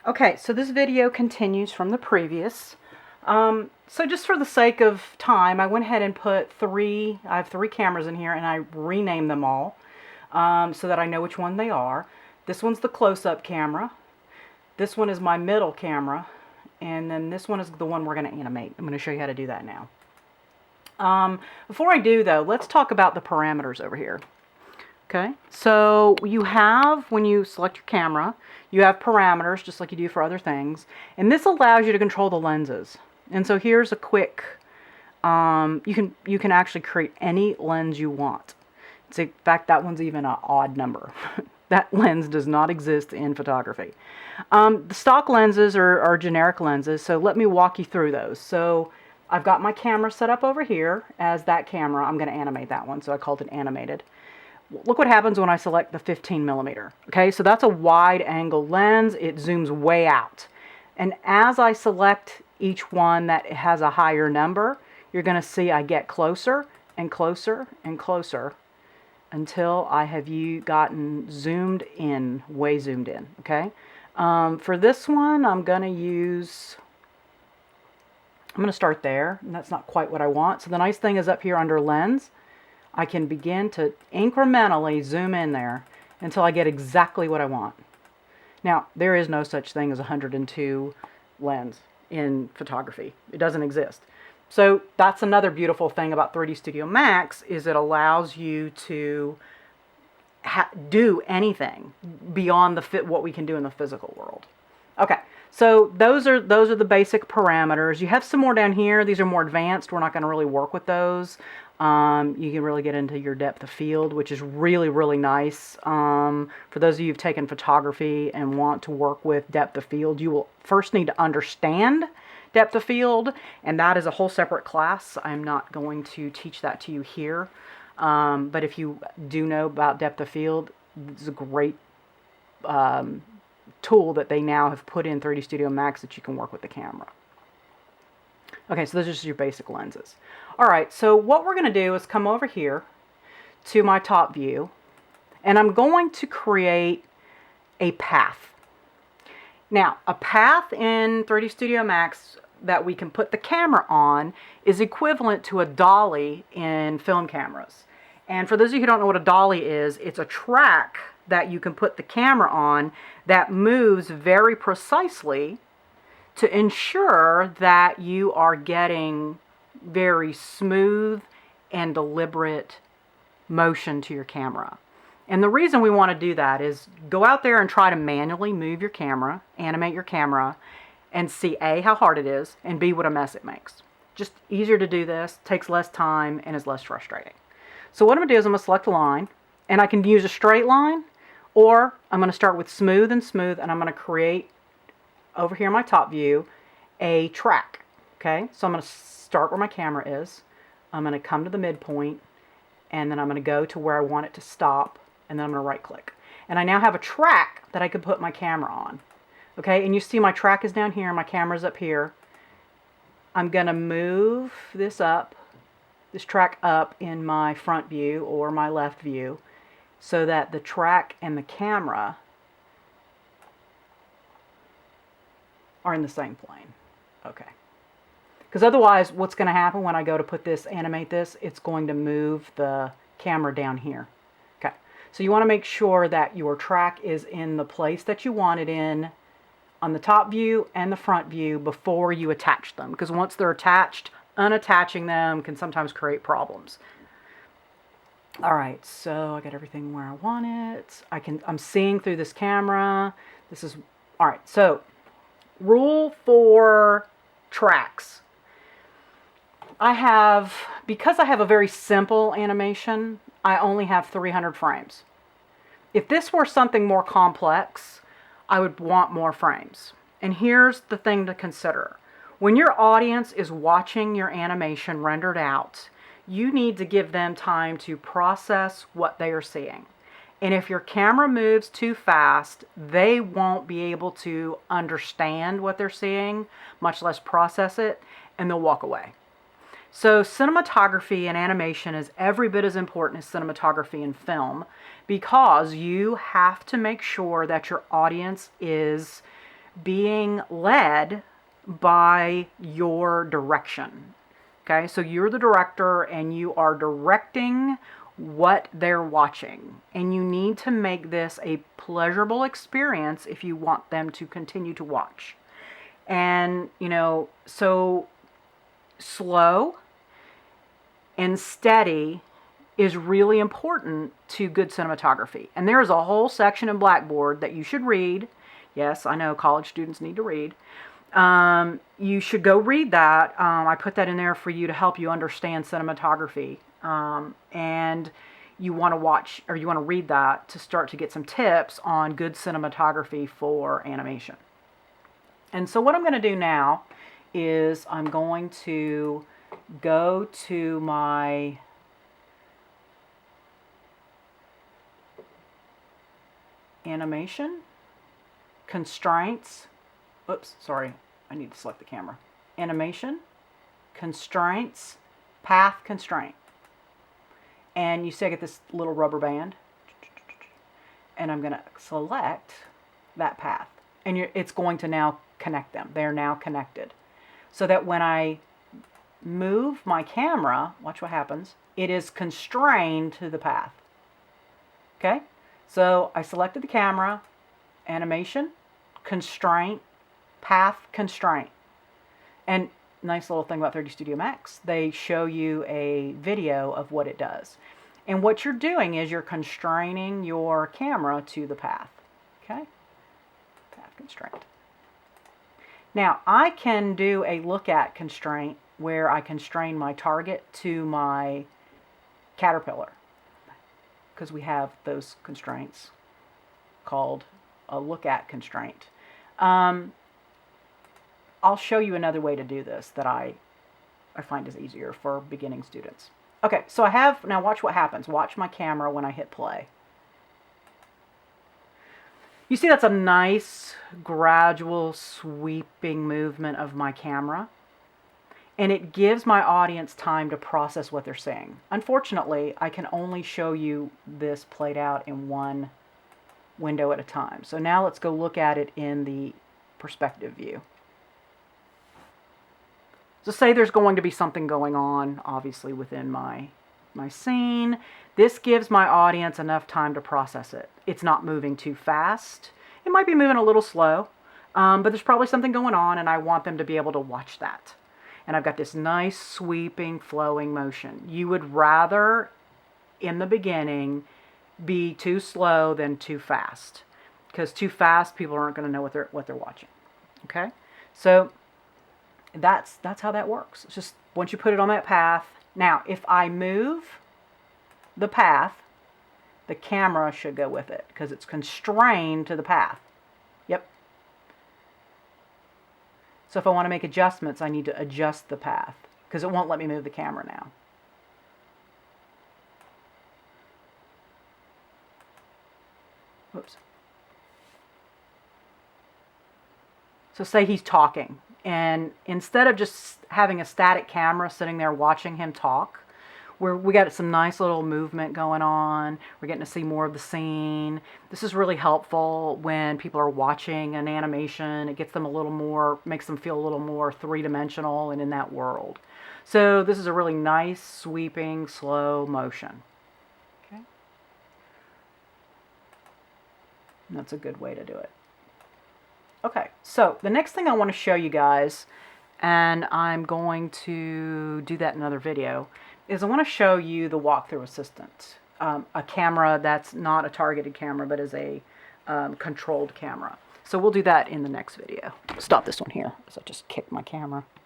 Okay, so this video continues from the previous. So just for the sake of time, I went ahead and put I have three cameras in here, and I renamed them all so that I know which one they are. This one's the close-up camera. This one is my middle camera. And then this one is the one we're going to animate. I'm going to show you how to do that now. Before I do, though, let's talk about the parameters over here. Okay, so you have, when you select your camera, you have parameters just like you do for other things, and this allows you to control the lenses. And so here's a quick, you can actually create any lens you want. In fact, that one's even an odd number. That lens does not exist in photography. The stock lenses are generic lenses, so let me walk you through those. So I've got my camera set up over here as that camera. I'm going to animate that one, so I called it animated. Look what happens when I select the 15 millimeter. Okay, so that's a wide angle lens. It zooms way out. And as I select each one that has a higher number, you're going to see I get closer and closer and closer until I have gotten zoomed in, way zoomed in. Okay, for this one, I'm going to start there, and that's not quite what I want. So the nice thing is up here under lens, I can begin to incrementally zoom in there until I get exactly what I want. Now, there is no such thing as 102 lens in photography. It doesn't exist. So that's another beautiful thing about 3D Studio Max, is it allows you to do anything beyond what we can do in the physical world. Okay, so those are the basic parameters. You have some more down here. These are more advanced. We're not going to really work with those. You can really get into your depth of field, which is really, really nice. For those of you who've taken photography and want to work with depth of field, you will first need to understand depth of field, and that is a whole separate class. I'm not going to teach that to you here. But if you do know about depth of field, it's a great tool that they now have put in 3D Studio Max that you can work with the camera. Okay, so those are just your basic lenses. Alright, so what we're going to do is come over here to my top view, and I'm going to create a path. Now, a path in 3D Studio Max that we can put the camera on is equivalent to a dolly in film cameras. And for those of you who don't know what a dolly is, it's a track that you can put the camera on that moves very precisely to ensure that you are getting very smooth and deliberate motion to your camera. And the reason we want to do that is go out there and try to manually move your camera, animate your camera, and see A, how hard it is, and B, what a mess it makes. Just easier to do this, takes less time, and is less frustrating. So what I'm going to do is I'm going to select a line, and I can use a straight line, or I'm going to start with smooth, and I'm going to create, over here in my top view, a track. Okay, so I'm going to start where my camera is. I'm going to come to the midpoint, and then I'm going to go to where I want it to stop, and then I'm going to right click. And I now have a track that I can put my camera on. Okay, and you see my track is down here, my camera's up here. I'm going to move this track up in my front view or my left view, so that the track and the camera are in the same plane. Okay. Because otherwise, what's going to happen when I go to put this, animate this, it's going to move the camera down here. Okay. So you want to make sure that your track is in the place that you want it in on the top view and the front view before you attach them. Because once they're attached, unattaching them can sometimes create problems. Alright, so I got everything where I want it. I'm seeing through this camera. Alright, so rule for tracks. Because I have a very simple animation, I only have 300 frames. If this were something more complex, I would want more frames. And here's the thing to consider. When your audience is watching your animation rendered out, you need to give them time to process what they are seeing. And if your camera moves too fast, they won't be able to understand what they're seeing, much less process it, and they'll walk away. So cinematography and animation is every bit as important as cinematography and film, because you have to make sure that your audience is being led by your direction. Okay, so you're the director and you are directing what they're watching. And you need to make this a pleasurable experience if you want them to continue to watch. And, you know, so slow and steady is really important to good cinematography. And there is a whole section in Blackboard that you should read. Yes, I know college students need to read. You should go read that. I put that in there for you to help you understand cinematography. And you want to watch, or you want to read that to start to get some tips on good cinematography for animation. And so what I'm going to do now is I'm going to go to my animation, constraints, oops, sorry, I need to select the camera. Animation, constraints, path constraint. And you see I get this little rubber band. And I'm going to select that path. And it's going to now connect them. They're now connected. So that when I move my camera, watch what happens, it is constrained to the path. Okay? So I selected the camera, animation, constraint, path constraint. And nice little thing about 3D Studio Max, they show you a video of what it does. And what you're doing is you're constraining your camera to the path. Okay? Path constraint. Now, I can do a look at constraint where I constrain my target to my caterpillar, because we have those constraints called a look at constraint. I'll show you another way to do this that I find is easier for beginning students. Okay, so I have, now watch what happens. Watch my camera when I hit play. You see that's a nice, gradual, sweeping movement of my camera. And it gives my audience time to process what they're seeing. Unfortunately, I can only show you this played out in one window at a time. So now let's go look at it in the perspective view. So say there's going to be something going on, obviously, within my scene. This gives my audience enough time to process it. It's not moving too fast. It might be moving a little slow, but there's probably something going on, and I want them to be able to watch that. And I've got this nice, sweeping, flowing motion. You would rather, in the beginning, be too slow than too fast. Because too fast, people aren't going to know what they're watching. Okay? So that's how that works. It's just once you put it on that path. Now, if I move the path, the camera should go with it because it's constrained to the path. Yep. So if I want to make adjustments, I need to adjust the path because it won't let me move the camera now. Whoops. So say he's talking, and instead of just having a static camera sitting there watching him talk, we got some nice little movement going on. We're getting to see more of the scene. This is really helpful when people are watching an animation. It gets them a little more, makes them feel a little more three-dimensional and in that world. So this is a really nice, sweeping, slow motion. Okay. And that's a good way to do it. Okay, so the next thing I want to show you guys, and I'm going to do that in another video, is I want to show you the walkthrough assistant. A camera that's not a targeted camera, but is a controlled camera. So we'll do that in the next video. Stop this one here, because I just kicked my camera.